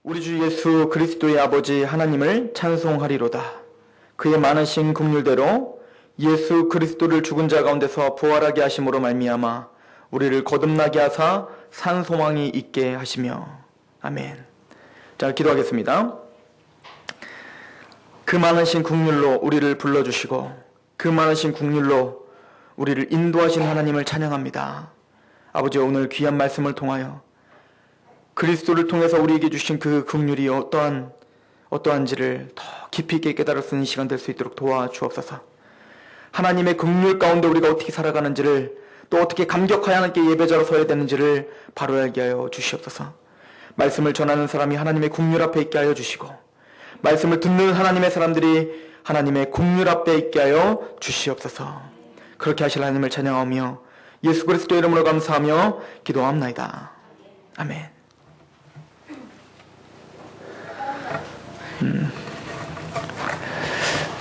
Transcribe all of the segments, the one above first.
우리 주 예수 그리스도의 아버지 하나님을 찬송하리로다. 그의 많으신 긍휼대로 예수 그리스도를 죽은 자 가운데서 부활하게 하심으로 말미암아 우리를 거듭나게 하사 산 소망이 있게 하시며. 아멘. 자, 기도하겠습니다. 그 많으신 긍휼로 우리를 불러주시고 그 많으신 긍휼로 우리를 인도하신 하나님을 찬양합니다. 아버지, 오늘 귀한 말씀을 통하여 그리스도를 통해서 우리에게 주신 그 긍휼이 어떠한지를 더 깊이 있게 깨달을 수 있는 시간 될 수 있도록 도와주옵소서. 하나님의 긍휼 가운데 우리가 어떻게 살아가는지를, 또 어떻게 감격하여 함께 예배자로 서야 되는지를 바로 알게 하여 주시옵소서. 말씀을 전하는 사람이 하나님의 긍휼 앞에 있게 하여 주시고, 말씀을 듣는 하나님의 사람들이 하나님의 긍휼 앞에 있게 하여 주시옵소서. 그렇게 하실 하나님을 찬양하며 예수 그리스도의 이름으로 감사하며 기도합나이다. 아멘.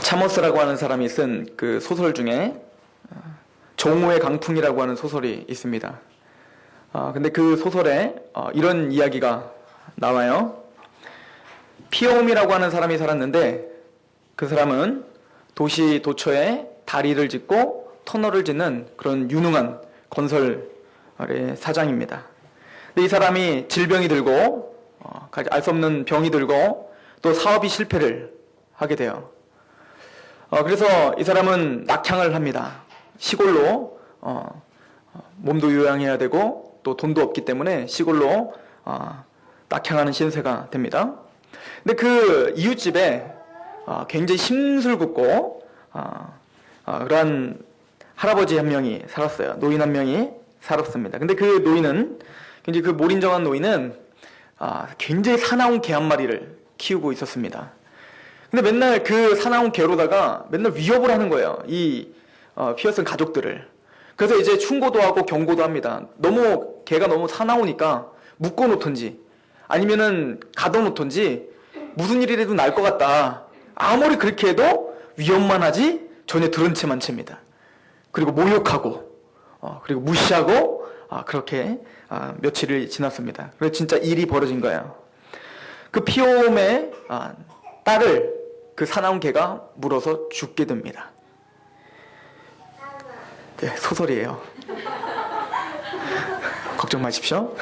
차머스라고 하는 사람이 쓴 그 소설 중에 정오의 강풍이라고 하는 소설이 있습니다. 근데 그 소설에 이런 이야기가 나와요. 피오움이라고 하는 사람이 살았는데, 그 사람은 도시 도처에 다리를 짓고 터널을 짓는 그런 유능한 건설의 사장입니다. 근데 이 사람이 질병이 들고 알 수 없는 병이 들고 또 사업이 실패를 하게 돼요. 그래서 이 사람은 낙향을 합니다. 시골로 몸도 요양해야 되고 또 돈도 없기 때문에 시골로 낙향하는 신세가 됩니다. 근데 그 이웃집에 굉장히 심술궂고 그러한 할아버지 한 명이 살았어요. 노인 한 명이 살았습니다. 근데 그 노인은, 굉장히 그 몰인정한 노인은 굉장히 사나운 개 한 마리를 키우고 있었습니다. 근데 맨날 그 사나운 개로다가 맨날 위협을 하는 거예요. 이 피어슨 가족들을. 그래서 이제 충고도 하고 경고도 합니다. 개가 너무 사나우니까 묶어놓던지 아니면은 가둬놓던지 무슨 일이라도 날 것 같다. 아무리 그렇게 해도 위협만 하지 전혀 들은 채만 챕니다. 그리고 모욕하고 그리고 무시하고 그렇게 며칠이 지났습니다. 그래서 진짜 일이 벌어진 거예요. 그 피오움의 딸을 그 사나운 개가 물어서 죽게 됩니다. 네, 소설이에요. 걱정 마십시오.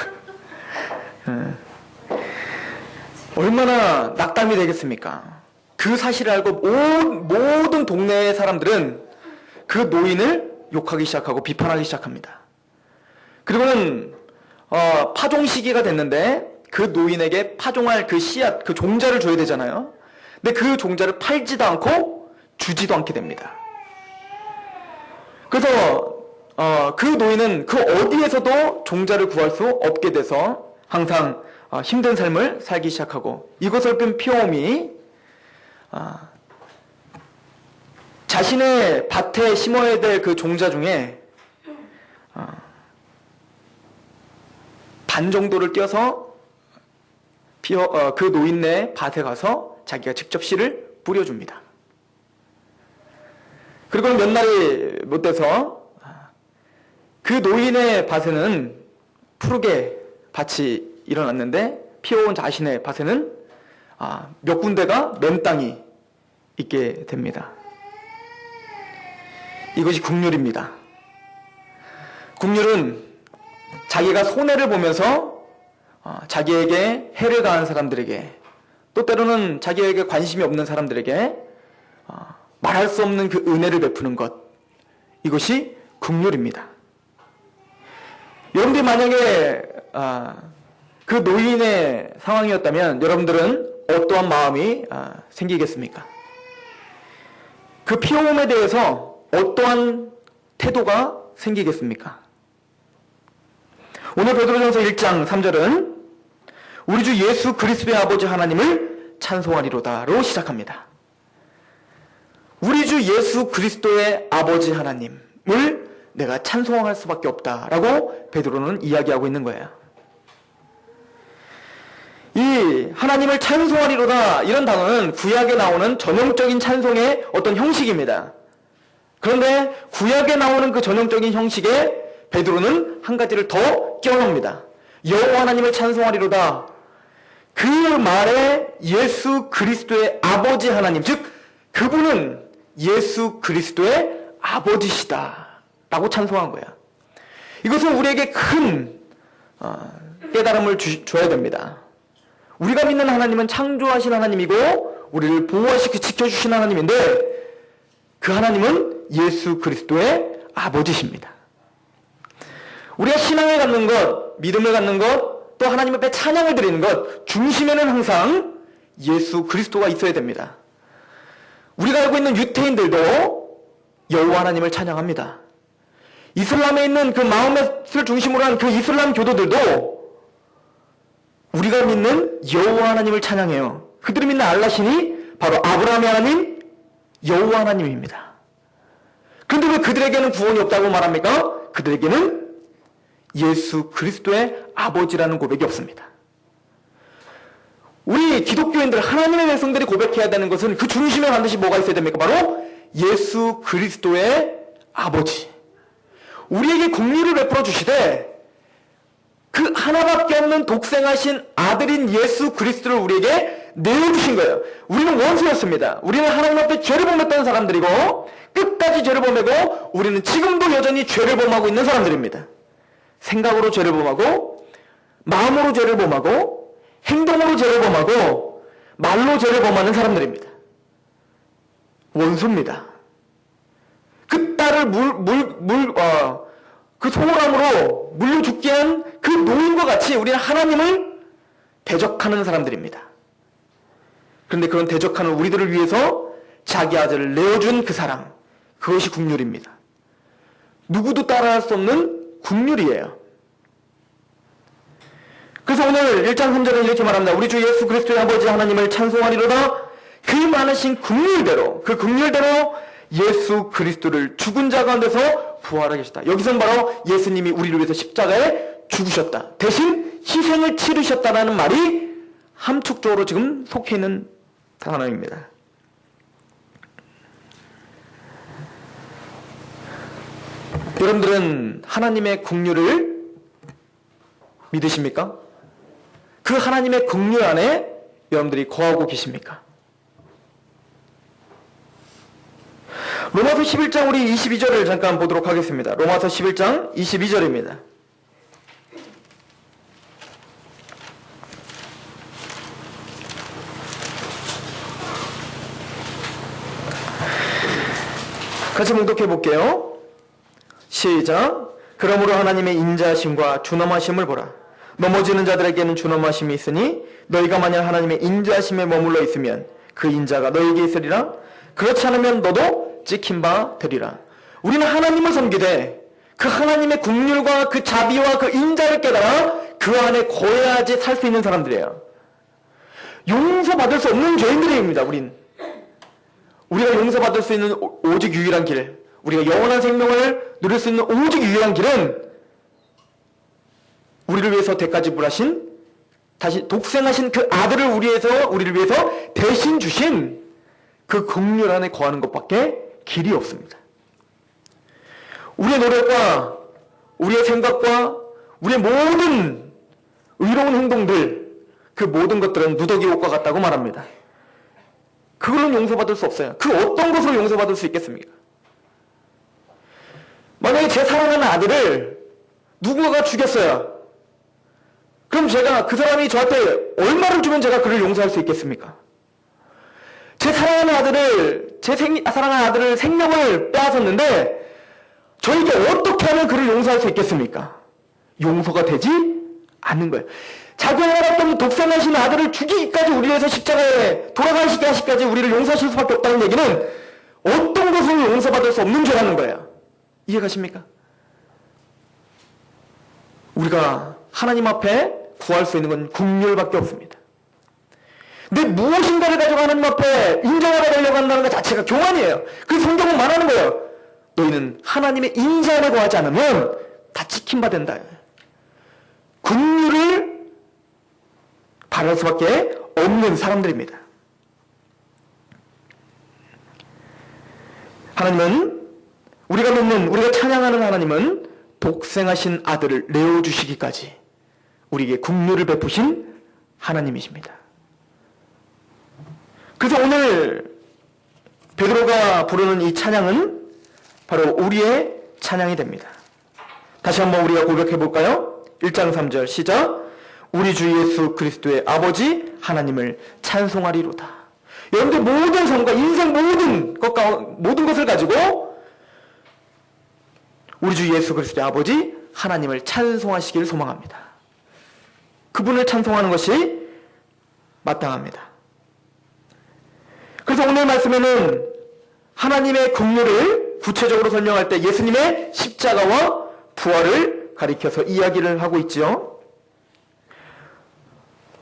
얼마나 낙담이 되겠습니까? 그 사실을 알고 모든 동네의 사람들은 그 노인을 욕하기 시작하고 비판하기 시작합니다. 그리고는 파종 시기가 됐는데 그 노인에게 파종할 그 씨앗, 그 종자를 줘야 되잖아요. 근데 그 종자를 팔지도 않고 주지도 않게 됩니다. 그래서 그 노인은 그 어디에서도 종자를 구할 수 없게 돼서 항상 힘든 삶을 살기 시작하고, 이것을 본 피오움이 자신의 밭에 심어야 될 그 종자 중에 반 정도를 떼어서 그 노인네 밭에 가서 자기가 직접 씨를 뿌려줍니다. 그리고 몇 날이 못 돼서 그 노인의 밭에는 푸르게 밭이 일어났는데 피어온 자신의 밭에는 몇 군데가 맨땅이 있게 됩니다. 이것이 긍휼입니다. 긍휼은 자기가 손해를 보면서 자기에게 해를 가한 사람들에게, 또 때로는 자기에게 관심이 없는 사람들에게 말할 수 없는 그 은혜를 베푸는 것, 이것이 긍휼입니다. 여러분들이 만약에 그 노인의 상황이었다면 여러분들은 어떠한 마음이 생기겠습니까? 그 피오움에 대해서 어떠한 태도가 생기겠습니까? 오늘 베드로전서 1장 3절은 우리 주 예수 그리스도의 아버지 하나님을 찬송하리로다로 시작합니다. 우리 주 예수 그리스도의 아버지 하나님을 내가 찬송할 수밖에 없다라고 베드로는 이야기하고 있는 거예요. 이 하나님을 찬송하리로다, 이런 단어는 구약에 나오는 전형적인 찬송의 어떤 형식입니다. 그런데 구약에 나오는 그 전형적인 형식에 베드로는 한 가지를 더 끼워넣습니다. 여호와 하나님을 찬송하리로다. 그 말에 예수 그리스도의 아버지 하나님, 즉 그분은 예수 그리스도의 아버지시다 라고 찬송한 거야. 이것은 우리에게 큰 깨달음을 줘야 됩니다. 우리가 믿는 하나님은 창조하신 하나님이고 우리를 보호하시고 지켜주신 하나님인데 그 하나님은 예수 그리스도의 아버지십니다. 우리가 신앙을 갖는 것, 믿음을 갖는 것, 또 하나님 앞에 찬양을 드리는 것 중심에는 항상 예수 그리스도가 있어야 됩니다. 우리가 알고 있는 유태인들도 여호와 하나님을 찬양합니다. 이슬람에 있는 그 마호멧을 중심으로 한 그 이슬람 교도들도 우리가 믿는 여호와 하나님을 찬양해요. 그들이 믿는 알라신이 바로 아브라함의 하나님, 여호와 하나님입니다. 그런데 왜 그들에게는 구원이 없다고 말합니까? 그들에게는 예수 그리스도의 아버지라는 고백이 없습니다. 우리 기독교인들, 하나님의 백성들이 고백해야 되는 것은 그 중심에 반드시 뭐가 있어야 됩니까? 바로 예수 그리스도의 아버지. 우리에게 긍휼을 베풀어 주시되 그 하나밖에 없는 독생하신 아들인 예수 그리스도를 우리에게 내어주신 거예요. 우리는 원수였습니다. 우리는 하나님 앞에 죄를 범했던 사람들이고 끝까지 죄를 범하고 우리는 지금도 여전히 죄를 범하고 있는 사람들입니다. 생각으로 죄를 범하고 마음으로 죄를 범하고 행동으로 죄를 범하고 말로 죄를 범하는 사람들입니다. 원수입니다. 그 딸을 그 소홀함으로 물려 죽게 한 그 노인과 같이 우리는 하나님을 대적하는 사람들입니다. 그런데 그런 대적하는 우리들을 위해서 자기 아들을 내어준 그 사랑, 그것이 긍휼입니다. 누구도 따라할 수 없는 긍휼이에요. 그래서 오늘 1장 3절은 이렇게 말합니다. 우리 주 예수 그리스도의 아버지 하나님을 찬송하리로다. 그 많으신 긍휼대로, 그 긍휼대로 예수 그리스도를 죽은 자 가운데서 부활하게 하셨다. 여기서는 바로 예수님이 우리를 위해서 십자가에 죽으셨다. 대신 희생을 치르셨다라는 말이 함축적으로 지금 속해 있는 단어입니다. 여러분들은 하나님의 긍휼을 믿으십니까? 그 하나님의 긍휼 안에 여러분들이 거하고 계십니까? 로마서 11장 우리 22절을 잠깐 보도록 하겠습니다. 로마서 11장 22절입니다. 같이 봉독해 볼게요. 시작. 그러므로 하나님의 인자하심과 준엄하심을 보라. 넘어지는 자들에게는 준엄하심이 있으니 너희가 만약 하나님의 인자하심에 머물러 있으면 그 인자가 너희에게 있으리라. 그렇지 않으면 너도 찍힌 바 되리라. 우리는 하나님을 섬기되 그 하나님의 긍휼과 그 자비와 그 인자를 깨달아 그 안에 거해야지 살 수 있는 사람들이에요. 용서받을 수 없는 죄인들입니다. 우리가 용서받을 수 있는 오직 유일한 길, 우리가 영원한 생명을 누릴 수 있는 오직 유일한 길은 우리를 위해서 대가 지불하신, 다시 독생하신 그 아들을 우리를 위해서 대신 주신 그 긍휼 안에 거하는 것밖에 길이 없습니다. 우리의 노력과 우리의 생각과 우리의 모든 의로운 행동들, 그 모든 것들은 누더기 옷과 같다고 말합니다. 그걸로는 용서받을 수 없어요. 그 어떤 것으로 용서받을 수 있겠습니까? 만약에 제 사랑하는 아들을 누군가가 죽였어요. 그럼 제가 그 사람이 저한테 얼마를 주면 제가 그를 용서할 수 있겠습니까? 제 사랑하는 아들을 생명을 빼앗았는데 저에게 어떻게 하면 그를 용서할 수 있겠습니까? 용서가 되지 않는 거예요. 자기 하나님 독생하신 아들을 죽이기까지 우리를 위해서 십자가에 돌아가시게 하시기까지 우리를 용서하실 수밖에 없다는 얘기는 어떤 것으로 용서받을 수 없는 죄라는 거예요. 이해가십니까? 우리가 하나님 앞에 구할 수 있는 건 긍휼밖에 없습니다. 근데 무엇인가를 가지고 하나님 앞에 인정하러 가려고 한다는 것 자체가 교만이에요. 그래서 성경은 말하는 거예요. 너희는 하나님의 인자 안에 거하지 않으면 다 지킨 바 된다. 긍휼을 바랄 수밖에 없는 사람들입니다. 하나님은 우리가 찬양하는 하나님은 독생하신 아들을 내어주시기까지 우리에게 긍휼을 베푸신 하나님이십니다. 그래서 오늘 베드로가 부르는 이 찬양은 바로 우리의 찬양이 됩니다. 다시 한번 우리가 고백해 볼까요? 1장 3절 시작. 우리 주 예수 그리스도의 아버지 하나님을 찬송하리로다. 여러분들 모든 삶과 인생 모든 것을 가지고 우리 주 예수 그리스도의 아버지 하나님을 찬송하시기를 소망합니다. 그분을 찬송하는 것이 마땅합니다. 그래서 오늘 말씀에는 하나님의 긍휼을 구체적으로 설명할 때 예수님의 십자가와 부활을 가리켜서 이야기를 하고 있지요.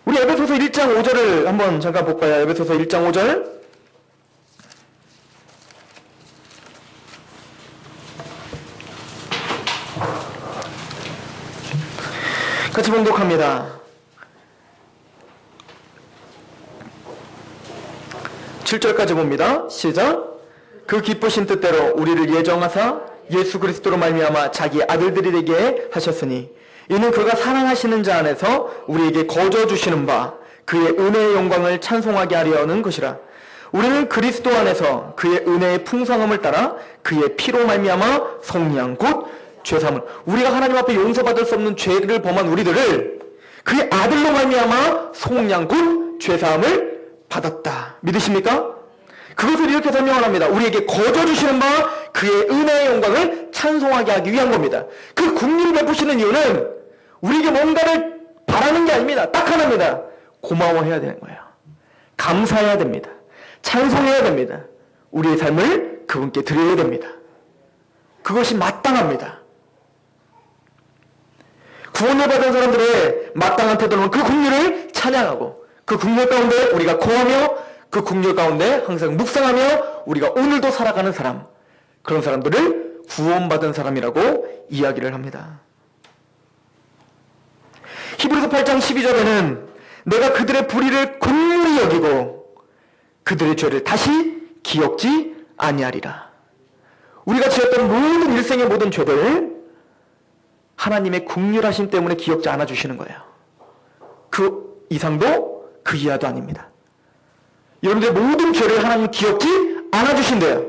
우리 에베소서 1장 5절을 한번 잠깐 볼까요? 에베소서 1장 5절. 같이 봉독합니다. 7절까지 봅니다. 시작. 그 기쁘신 뜻대로 우리를 예정하사 예수 그리스도로 말미암아 자기 아들들이 되게 하셨으니 이는 그가 사랑하시는 자 안에서 우리에게 거저 주시는 바 그의 은혜의 영광을 찬송하게 하려는 것이라. 우리는 그리스도 안에서 그의 은혜의 풍성함을 따라 그의 피로 말미암아 속량 곧 죄사함을, 우리가 하나님 앞에 용서받을 수 없는 죄를 범한 우리들을 그의 아들로 말미암아 속량 곧 죄사함을 받았다. 믿으십니까? 그것을 이렇게 설명을 합니다. 우리에게 거저 주시는 바 그의 은혜의 영광을 찬송하게 하기 위한 겁니다. 그 긍휼을 베푸시는 이유는 우리에게 뭔가를 바라는 게 아닙니다. 딱 하나입니다. 고마워해야 되는 거예요. 감사해야 됩니다. 찬송해야 됩니다. 우리의 삶을 그분께 드려야 됩니다. 그것이 마땅합니다. 구원을 받은 사람들의 마땅한 태도는 그 긍휼을 찬양하고 그 긍휼 가운데 우리가 거하며 그 긍휼 가운데 항상 묵상하며 우리가 오늘도 살아가는 사람, 그런 사람들을 구원받은 사람이라고 이야기를 합니다. 히브리서 8장 12절에는 내가 그들의 불의를 긍휼히 여기고 그들의 죄를 다시 기억지 아니하리라. 우리가 지었던 모든 일생의 모든 죄들 하나님의 긍휼하심 때문에 기억지 않아 주시는 거예요. 그 이상도 그 이하도 아닙니다. 여러분들의 모든 죄를 하나님 기억지 않아 주신대요.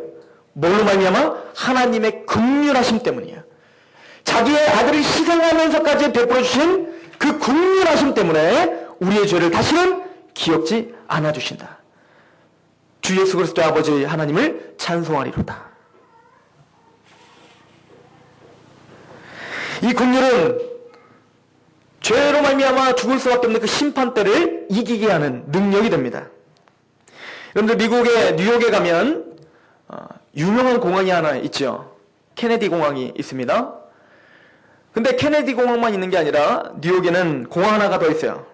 뭘로 말미암아? 하나님의 긍휼하심 때문이에요. 자기의 아들을 희생하면서까지 베풀어 주신 그 긍휼하심 때문에 우리의 죄를 다시는 기억지 않아 주신다. 주 예수 그리스도의 아버지 하나님을 찬송하리로다. 이 긍휼은 죄로 말미암아 죽을 수밖에 없는 그 심판대를 이기게 하는 능력이 됩니다. 여러분들 미국의 뉴욕에 가면 유명한 공항이 하나 있죠. 케네디 공항이 있습니다. 근데 케네디 공항만 있는 게 아니라 뉴욕에는 공항 하나가 더 있어요.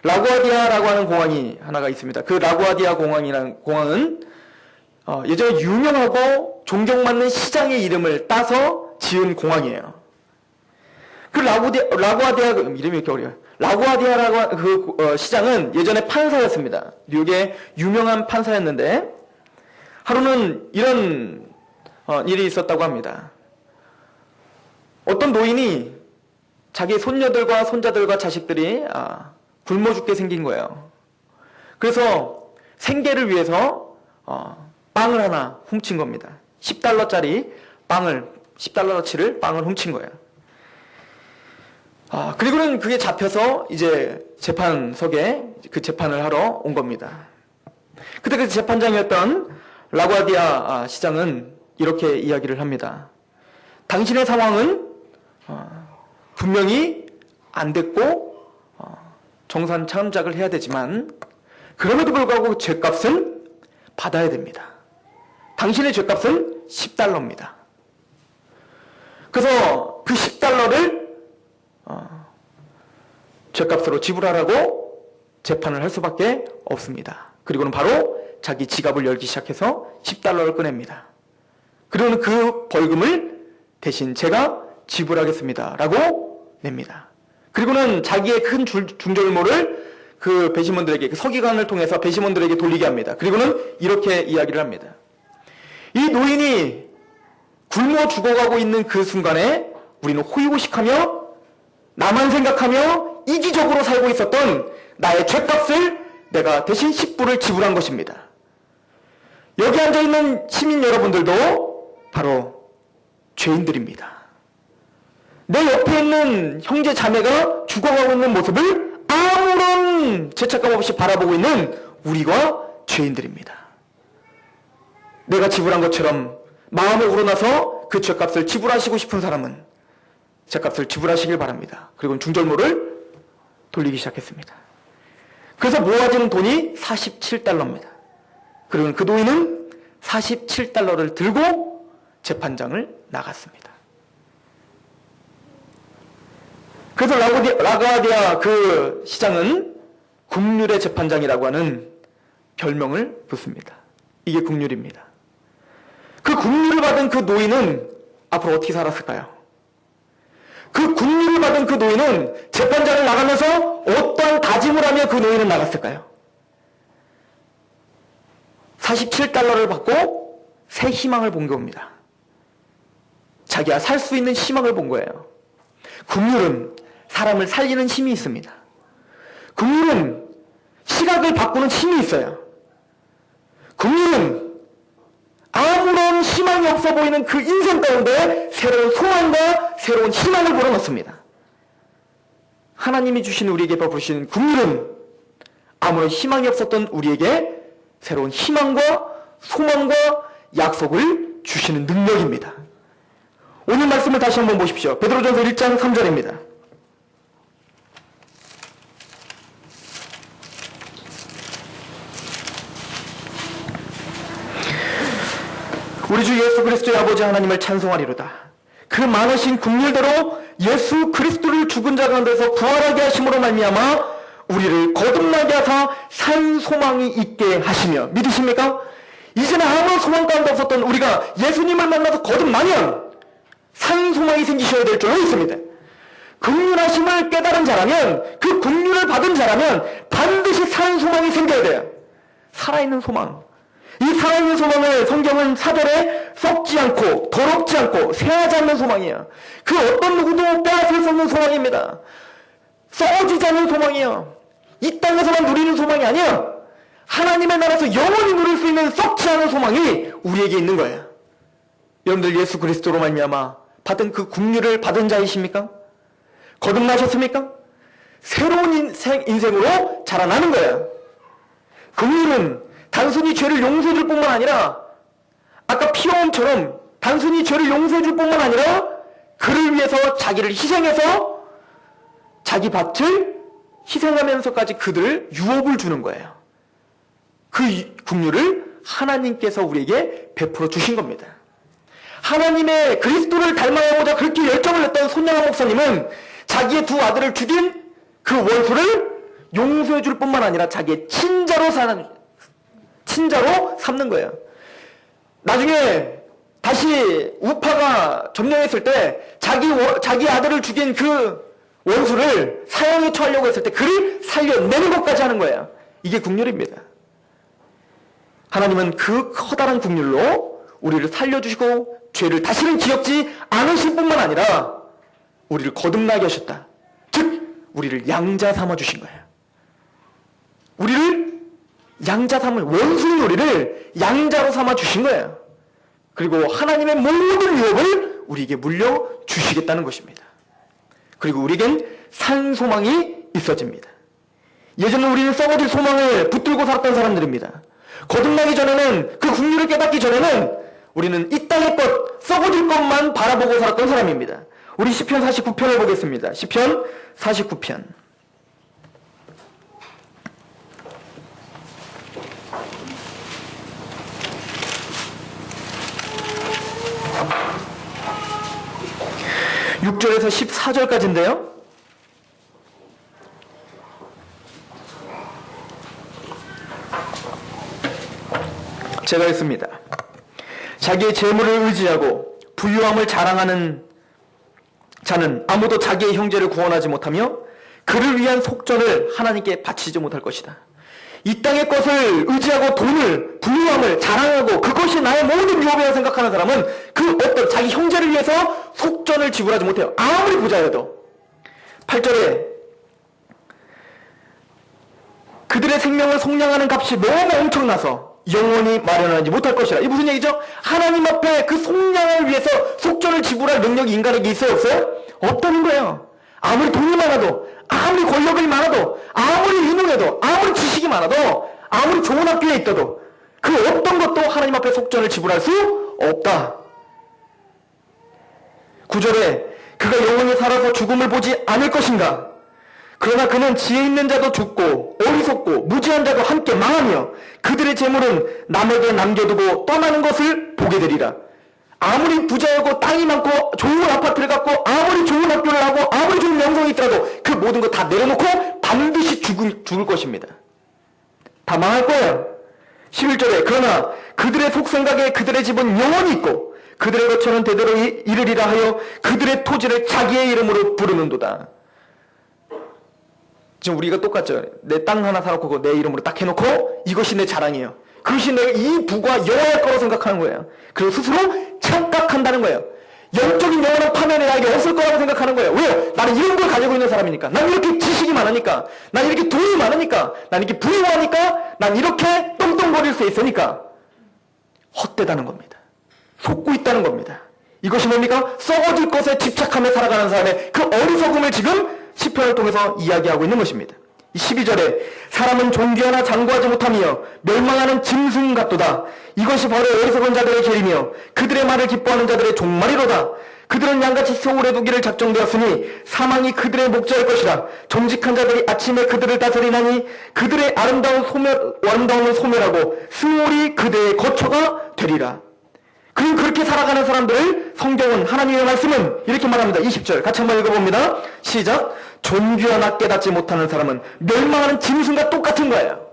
라구아디아라고 하는 공항이 하나가 있습니다. 그 라구아디아 공항이라는 공항은 예전에 유명하고 존경받는 시장의 이름을 따서 지은 공항이에요. 그 라구아디아 이름이 이렇게 어려워요. 라구아디아라고 그 시장은 예전에 판사였습니다. 뉴욕의 유명한 판사였는데 하루는 이런 일이 있었다고 합니다. 어떤 노인이 자기 손녀들과 손자들과 자식들이 굶어 죽게 생긴 거예요. 그래서 생계를 위해서 빵을 하나 훔친 겁니다. 10달러짜리 빵을 10달러어치를 빵을 훔친 거예요. 그리고는 그게 잡혀서 이제 재판석에 그 재판을 하러 온 겁니다. 그때 그 재판장이었던 라구아디아 시장은 이렇게 이야기를 합니다. 당신의 상황은 분명히 안 됐고 정산 참작을 해야 되지만 그럼에도 불구하고 죄값은 받아야 됩니다. 당신의 죄값은 10달러입니다. 그래서 그 10달러를 죄값으로 지불하라고 재판을 할 수밖에 없습니다. 그리고는 바로 자기 지갑을 열기 시작해서 10달러를 꺼냅니다. 그리고는 그 벌금을 대신 제가 지불하겠습니다 라고 냅니다. 그리고는 자기의 큰 중절모를 그 배심원들에게, 그 서기관을 통해서 배심원들에게 돌리게 합니다. 그리고는 이렇게 이야기를 합니다. 이 노인이 굶어 죽어가고 있는 그 순간에 우리는 호의호식하며 나만 생각하며 이기적으로 살고 있었던 나의 죗값을 내가 대신 10불을 지불한 것입니다. 여기 앉아있는 시민 여러분들도 바로 죄인들입니다. 내 옆에 있는 형제 자매가 죽어가고 있는 모습을 아무런 죄책감 없이 바라보고 있는 우리가 죄인들입니다. 내가 지불한 것처럼 마음에 우러나서 그 죄값을 지불하시고 싶은 사람은 죄값을 지불하시길 바랍니다. 그리고 중절모를 돌리기 시작했습니다. 그래서 모아지는 돈이 47달러입니다. 그리고 그 노인은 47달러를 들고 재판장을 나갔습니다. 그래서 라가디아 그 시장은 국률의 재판장이라고 하는 별명을 붙습니다. 이게 국률입니다. 그 국률을 받은 그 노인은 앞으로 어떻게 살았을까요? 그 국률을 받은 그 노인은 재판장을 나가면서 어떠한 다짐을 하며 그 노인은 나갔을까요? 47달러를 받고 새 희망을 본 겁니다. 자기가 살 수 있는 희망을 본 거예요. 국률은 사람을 살리는 힘이 있습니다. 국률은 시각을 바꾸는 힘이 있어요. 국률은 아무런 희망이 없어 보이는 그 인생 가운데 새로운 소망과 새로운 희망을 불어넣습니다. 하나님이 주신 우리에게 베푸신 국률은 아무런 희망이 없었던 우리에게 새로운 희망과 소망과 약속을 주시는 능력입니다. 오늘 말씀을 다시 한번 보십시오. 베드로전서 1장 3절입니다. 우리 주 예수 그리스도의 아버지 하나님을 찬송하리로다. 그 많으신 국률대로 예수 그리스도를 죽은 자 가운데서 부활하게 하심으로 말미암아 우리를 거듭나게 하사 산 소망이 있게 하시며. 믿으십니까? 이제는 아무 소망 가운데 없었던 우리가 예수님을 만나서 거듭나면 산 소망이 생기셔야 될 줄로 있습니다. 국률하심을 깨달은 자라면, 그 국률을 받은 자라면 반드시 산 소망이 생겨야 돼요. 살아있는 소망. 이 살아있는 소망을 성경은 4절에 썩지 않고 더럽지 않고 새하지 않는 소망이에요. 그 어떤 누구도 빼앗을 수 없는 소망입니다. 썩어지지 않는 소망이에요. 이 땅에서만 누리는 소망이 아니에요. 하나님의 나라에서 영원히 누릴 수 있는 썩지 않은 소망이 우리에게 있는 거예요. 여러분들 예수 그리스도로 말미암아 받은 그 국률을 받은 자이십니까? 거듭나셨습니까? 새로운 인생으로 자라나는 거예요. 국률은 단순히 죄를 용서해 줄 뿐만 아니라 아까 피오음처럼 단순히 죄를 용서해 줄 뿐만 아니라 그를 위해서 자기를 희생해서 자기 밭을 희생하면서까지 그들을 유업을 주는 거예요. 그 국률을 하나님께서 우리에게 베풀어 주신 겁니다. 하나님의 그리스도를 닮아가고자 그렇게 열정을 냈던 손양아 목사님은 자기의 두 아들을 죽인 그 원수를 용서해 줄 뿐만 아니라 자기의 친자로 삼는 거예요. 나중에 다시 우파가 점령했을 때 자기 아들을 죽인 그 원수를 사형에 처하려고 했을 때 그를 살려내는 것까지 하는 거예요. 이게 국률입니다. 하나님은 그 커다란 국률로 우리를 살려주시고 죄를 다시는 기억지 않으실 뿐만 아니라 우리를 거듭나게 하셨다. 즉 우리를 양자 삼아 주신 거예요. 우리를 양자 삼은 원수인 우리를 양자로 삼아 주신 거예요. 그리고 하나님의 모든 유업을 우리에게 물려 주시겠다는 것입니다. 그리고 우리에겐 산 소망이 있어집니다. 예전에 우리는 썩어질 소망을 붙들고 살았던 사람들입니다. 거듭나기 전에는, 그 국률을 깨닫기 전에는 우리는 이 땅의 것, 썩어질 것만 바라보고 살았던 사람입니다. 우리 시편 49편을 보겠습니다. 시편 49편. (6절에서) (14절까지인데요) 제가 읽습니다. 자기의 재물을 의지하고 부유함을 자랑하는 자는 아무도 자기의 형제를 구원하지 못하며 그를 위한 속전을 하나님께 바치지 못할 것이다. 이 땅의 것을 의지하고 돈을, 부유함을 자랑하고 그것이 나의 모든 유업이라고 생각하는 사람은 그 어떤 자기 형제를 위해서 속전을 지불하지 못해요. 아무리 부자여도. 8절에 그들의 생명을 속량하는 값이 너무 엄청나서 영원히 마련하지 못할 것이라. 이 무슨 얘기죠? 하나님 앞에 그 속량을 위해서 속전을 지불할 능력이 인간에게 있어요, 없어요? 없다는 거예요. 아무리 돈이 많아도, 아무리 권력이 많아도, 아무리 유능해도, 아무리 지식이 많아도, 아무리 좋은 학교에 있어도 그 어떤 것도 하나님 앞에 속전을 지불할 수 없다. 9절에 그가 영원히 살아서 죽음을 보지 않을 것인가? 그러나 그는 지혜 있는 자도 죽고 어리석고 무지한 자도 함께 망하며 그들의 재물은 남에게 남겨두고 떠나는 것을 보게 되리라. 아무리 부자하고 땅이 많고 좋은 아파트를 갖고 아무리 좋은 학교를 하고 아무리 좋은 명성이 있더라도 그 모든 거 다 내려놓고 반드시 죽을 것입니다. 다 망할 거예요. 11절에 그러나 그들의 속생각에 그들의 집은 영원히 있고 그들의 거처는 대대로 이르리라 하여 그들의 토지를 자기의 이름으로 부르는도다. 지금 우리가 똑같죠. 내 땅 하나 사놓고 그거 내 이름으로 딱 해놓고 이것이 내 자랑이에요. 그것이 내가 이 부가 영원할 거라고 생각하는 거예요. 그리고 스스로 착각한다는 거예요. 영적인 영원한 파멸이 나에게 없을 거라고 생각하는 거예요. 왜요? 나는 이런 걸 가지고 있는 사람이니까. 난 이렇게 지식이 많으니까. 난 이렇게 돈이 많으니까. 난 이렇게 부유하니까. 난 이렇게 똥똥거릴 수 있으니까. 헛되다는 겁니다. 속고 있다는 겁니다. 이것이 뭡니까? 썩어질 것에 집착하며 살아가는 사람의 그 어리석음을 지금 시편을 통해서 이야기하고 있는 것입니다. 12절에 사람은 존귀하나 장구하지 못하며 멸망하는 짐승 같도다. 이것이 바로 어리석은 자들의 계리며 그들의 말을 기뻐하는 자들의 종말이로다. 그들은 양같이 소홀해 두기를 작정되었으니 사망이 그들의 목자일 것이라. 정직한 자들이 아침에 그들을 다스리나니 그들의 아름다움은 소멸하고 승월이 그들의 거처가 되리라. 그렇게 살아가는 사람들을 성경은 하나님의 말씀은 이렇게 말합니다. 20절 같이 한번 읽어봅니다. 시작. 존귀하나 깨닫지 못하는 사람은 멸망하는 짐승과 똑같은 거예요.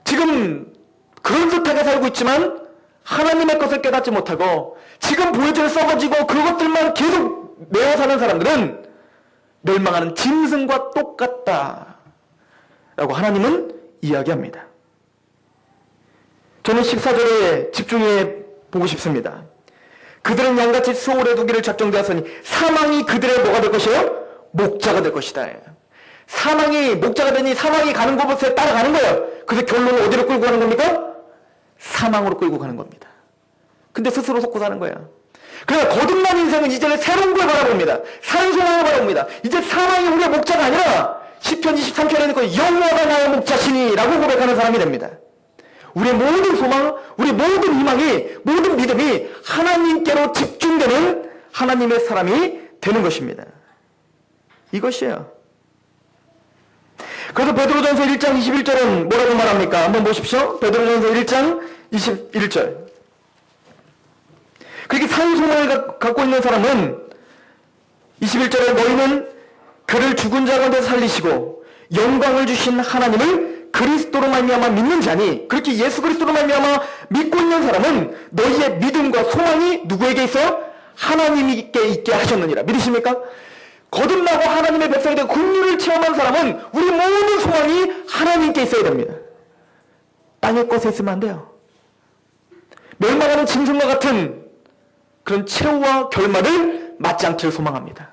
지금 그럴듯하게 살고 있지만 하나님의 것을 깨닫지 못하고 지금 보여줄 썩어지고 그것들만 계속 메워 사는 사람들은 멸망하는 짐승과 똑같다 라고 하나님은 이야기합니다. 저는 14절에 집중해 보고 싶습니다. 그들은 양같이 수월해 두기를 작정되었으니 사망이 그들의 뭐가 될 것이에요? 목자가 될 것이다. 사망이 목자가 되니 사망이 가는 곳에 따라가는 거예요. 그래서 결론은 어디로 끌고 가는 겁니까? 사망으로 끌고 가는 겁니다. 근데 스스로 속고 사는 거예요. 그러니까 거듭난 인생은 이제는 새로운 걸 바라봅니다. 산소망을 바라봅니다. 이제 사망이 우리의 목자가 아니라 시편 23편에 있는 여호와가 나의 목자시니 라고 고백하는 사람이 됩니다. 우리의 모든 소망, 우리의 모든 희망이, 모든 믿음이 하나님께로 집중되는 하나님의 사람이 되는 것입니다. 이것이에요. 그래서 베드로전서 1장 21절은 뭐라고 말합니까? 한번 보십시오. 베드로전서 1장 21절. 그렇게 산소망을 갖고 있는 사람은 21절에 너희는 그를 죽은 자 가운데 살리시고 영광을 주신 하나님을 그리스도로 말미암아 믿는 자니, 그렇게 예수 그리스도로 말미암아 믿고 있는 사람은 너희의 믿음과 소망이 누구에게 있어요? 하나님께 있게 하셨느니라. 믿으십니까? 거듭나고 하나님의 백성이 되고 긍휼을 체험한 사람은 우리 모든 소망이 하나님께 있어야 됩니다. 땅의 것에 있으면 안 돼요. 멸망하는 짐승과 같은 그런 최후와 결말을 맞지 않기를 소망합니다.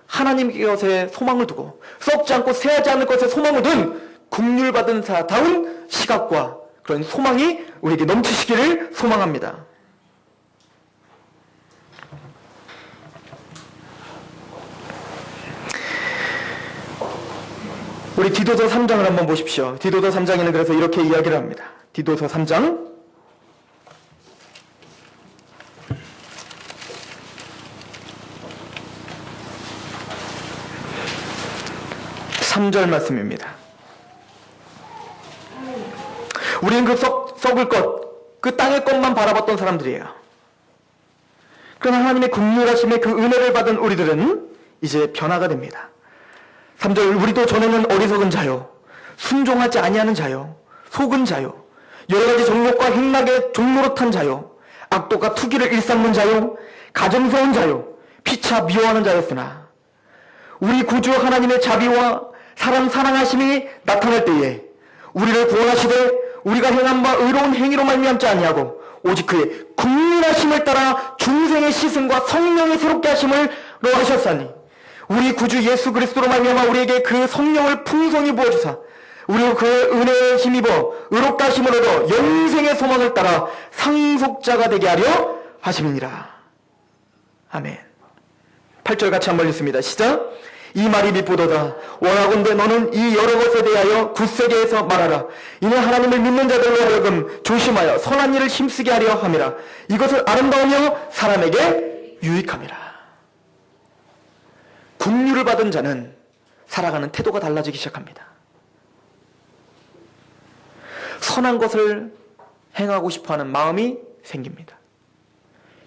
하나님의 것에 소망을 두고 썩지 않고 새하지 않을 것에 소망을 둔 긍휼받은 자다운 시각과 그런 소망이 우리에게 넘치시기를 소망합니다. 우리 디도서 3장을 한번 보십시오. 디도서 3장에는 그래서 이렇게 이야기를 합니다. 디도서 3장 3절 말씀입니다. 우리는 그 썩을 것, 그 땅의 것만 바라봤던 사람들이에요. 그러나 하나님의 긍휼하심의 그 은혜를 받은 우리들은 이제 변화가 됩니다. 3절 우리도 전에는 어리석은 자요, 순종하지 아니하는 자요, 속은 자요, 여러가지 정욕과 행락에 종노릇한 자요, 악독과 투기를 일삼는 자요, 가정스러운 자요, 피차 미워하는 자였으나 우리 구주 하나님의 자비와 사람 사랑하심이 나타날 때에 우리를 구원하시되 우리가 행한 바 의로운 행위로 말미암지 아니하고 오직 그의 긍휼하심을 따라 중생의 시승과 성령의 새롭게 하심을 하셨사니 우리 구주 예수 그리스도로 말미암아 우리에게 그 성령을 풍성히 부어주사 우리가 그의 은혜에 힘입어 의롭다 하심으로도 영생의 소망을 따라 상속자가 되게 하려 하심이니라. 아멘. 8절 같이 한번 읽습니다. 시작. 이 말이 미쁘도다. 원하건대 너는 이 여러 것에 대하여 굳세게 해서 말하라. 이는 하나님을 믿는 자들로 하여금 조심하여 선한 일을 힘쓰게 하려 함이라. 이것을 아름다우며 사람에게 유익함이라. 긍휼을 받은 자는 살아가는 태도가 달라지기 시작합니다. 선한 것을 행하고 싶어하는 마음이 생깁니다.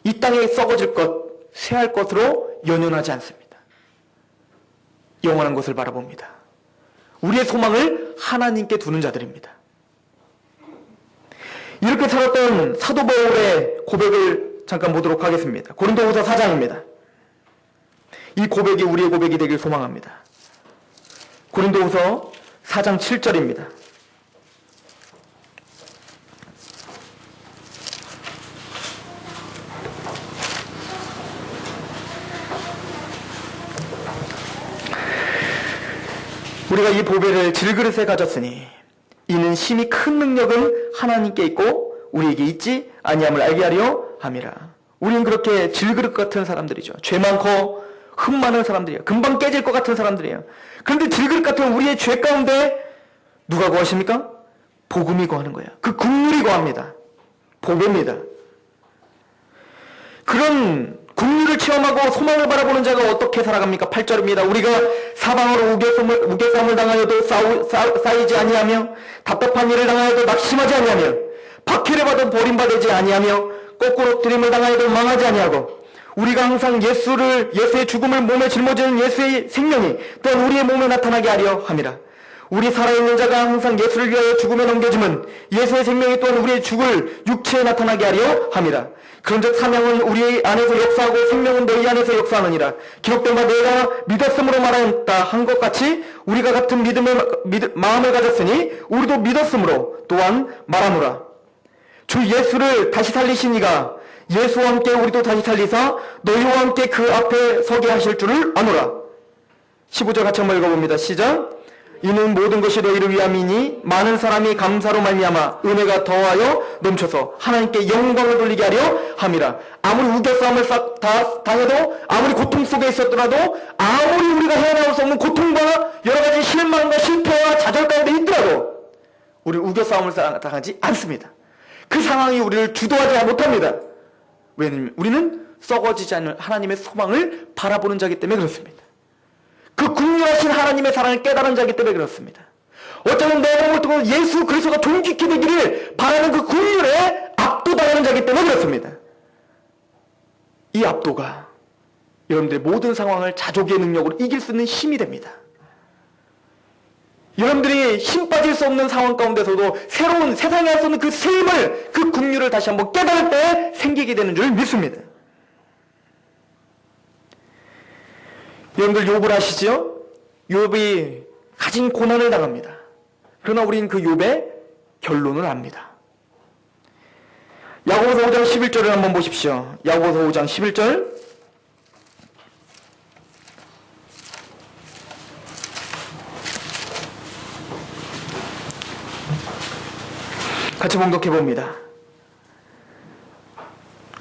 이 땅에 썩어질 것, 쇠할 것으로 연연하지 않습니다. 영원한 것을 바라봅니다. 우리의 소망을 하나님께 두는 자들입니다. 이렇게 살았던 사도 바울의 고백을 잠깐 보도록 하겠습니다. 고린도후서 4장입니다. 이 고백이 우리의 고백이 되길 소망합니다. 고린도후서 4장 7절입니다. 우리가 이 보배를 질그릇에 가졌으니 이는 심히 큰 능력은 하나님께 있고 우리에게 있지 아니함을 알게 하려 함이라. 우리는 그렇게 질그릇 같은 사람들이죠. 죄 많고 흠 많은 사람들이에요. 금방 깨질 것 같은 사람들이에요. 그런데 질그릇 같은 우리의 죄 가운데 누가 거하십니까? 복음이 거하는 거예요. 그 긍휼이 거합니다. 보배입니다. 그런 긍휼을 체험하고 소망을 바라보는 자가 어떻게 살아갑니까? 8절입니다. 우리가 사방으로 우겨쌈을 당하여도 쌓이지 아니하며 답답한 일을 당하여도 낙심하지 아니하며 박해를 받아 버림받지 아니하며 거꾸로 들임을 당하여도 망하지 아니하고 우리가 항상 예수의 죽음을 몸에 짊어지는 예수의 생명이 또한 우리의 몸에 나타나게 하려 함이라. 우리 살아있는 자가 항상 예수를 위하여 죽음에 넘겨짐은 예수의 생명이 또한 우리의 죽을 육체에 나타나게 하려 함이라. 그런즉 사명은 우리 안에서 역사하고 생명은 너희 안에서 역사하느니라. 기록된 바 내가 믿었음으로 말하였다 한 것 같이 우리가 같은 마음을 가졌으니 우리도 믿었으므로 또한 말하노라. 주 예수를 다시 살리신 이가 예수와 함께 우리도 다시 살리사 너희와 함께 그 앞에 서게 하실 줄을 아노라. 15절 같이 한번 읽어봅니다. 시작. 이는 모든 것이 너희를 위함이니 많은 사람이 감사로 말미암아 은혜가 더하여 넘쳐서 하나님께 영광을 돌리게 하려 함이라. 아무리 우겨싸움을 당해도 아무리 고통 속에 있었더라도 아무리 우리가 헤어나올 수 없는 고통과 여러 가지 실망과 실패와 좌절 가운데 있더라도 우리 우겨싸움을 당하지 않습니다. 그 상황이 우리를 주도하지 못합니다. 왜냐하면 우리는 썩어지지 않는 하나님의 소망을 바라보는 자이기 때문에 그렇습니다. 그 긍휼하신 하나님의 사랑을 깨달은 자이기 때문에 그렇습니다. 어쩌면 내 몸을 두고 예수 그리스도가 존귀케 되기를 바라는 그 긍휼에 압도당하는 자이기 때문에 그렇습니다. 이 압도가 여러분들의 모든 상황을 자족의 능력으로 이길 수 있는 힘이 됩니다. 여러분들이 힘 빠질 수 없는 상황 가운데서도 새로운 세상에 할 수 없는 그 셈을 그 긍휼을 다시 한번 깨달을 때 생기게 되는 줄 믿습니다. 여러분들 욥을 아시죠? 욥이 가진 고난을 당합니다. 그러나 우리는 그 욥의 결론을 압니다. 야고보서 5장 11절을 한번 보십시오. 야고보서 5장 11절 같이 봉독해 봅니다.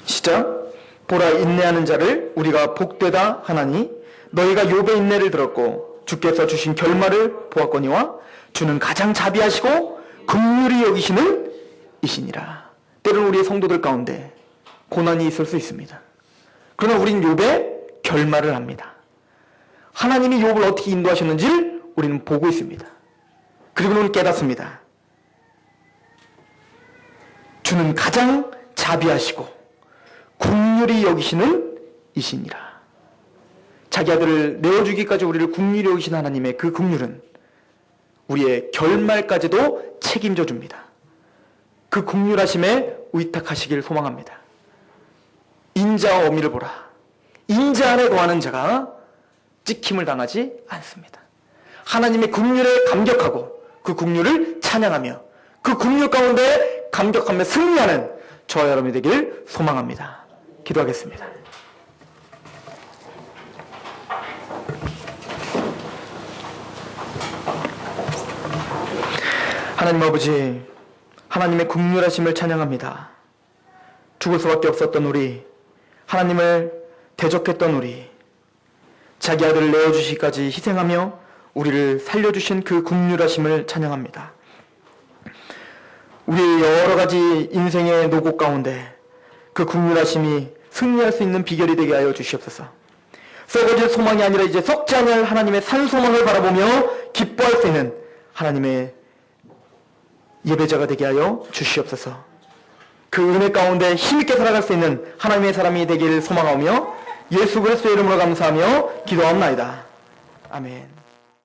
시작. 보라 인내하는 자를 우리가 복되다 하나니 너희가 욥의 인내를 들었고 주께서 주신 결말을 보았거니와 주는 가장 자비하시고 긍휼히 여기시는 이시니라. 때로는 우리의 성도들 가운데 고난이 있을 수 있습니다. 그러나 우린 욥의 결말을 합니다. 하나님이 욥을 어떻게 인도하셨는지를 우리는 보고 있습니다. 그리고는 깨닫습니다. 주는 가장 자비하시고 긍휼히 여기시는 이시니라. 자기 아들을 내어주기까지 우리를 긍휼히 여기신 하나님의 그 긍휼은 우리의 결말까지도 책임져 줍니다. 그 긍휼하심에 의탁하시길 소망합니다. 인자와 어미를 보라. 인자 안에 거하는 자가 찍힘을 당하지 않습니다. 하나님의 긍휼에 감격하고 그 긍휼을 찬양하며 그 긍휼 가운데 감격하며 승리하는 저와 여러분이 되길 소망합니다. 기도하겠습니다. 하나님 아버지, 하나님의 국률하심을 찬양합니다. 죽을 수밖에 없었던 우리, 하나님을 대적했던 우리, 자기 아들을 내어주시기까지 희생하며 우리를 살려주신 그 국률하심을 찬양합니다. 우리의 여러 가지 인생의 노고 가운데 그 국률하심이 승리할 수 있는 비결이 되게 하여 주시옵소서. 썩어질 소망이 아니라 이제 썩지 않을 하나님의 산 소망을 바라보며 기뻐할 수 있는 하나님의 예배자가 되게 하여 주시옵소서. 그 은혜 가운데 힘있게 살아갈 수 있는 하나님의 사람이 되기를 소망하며 예수 그리스도의 이름으로 감사하며 기도합나이다. 아멘.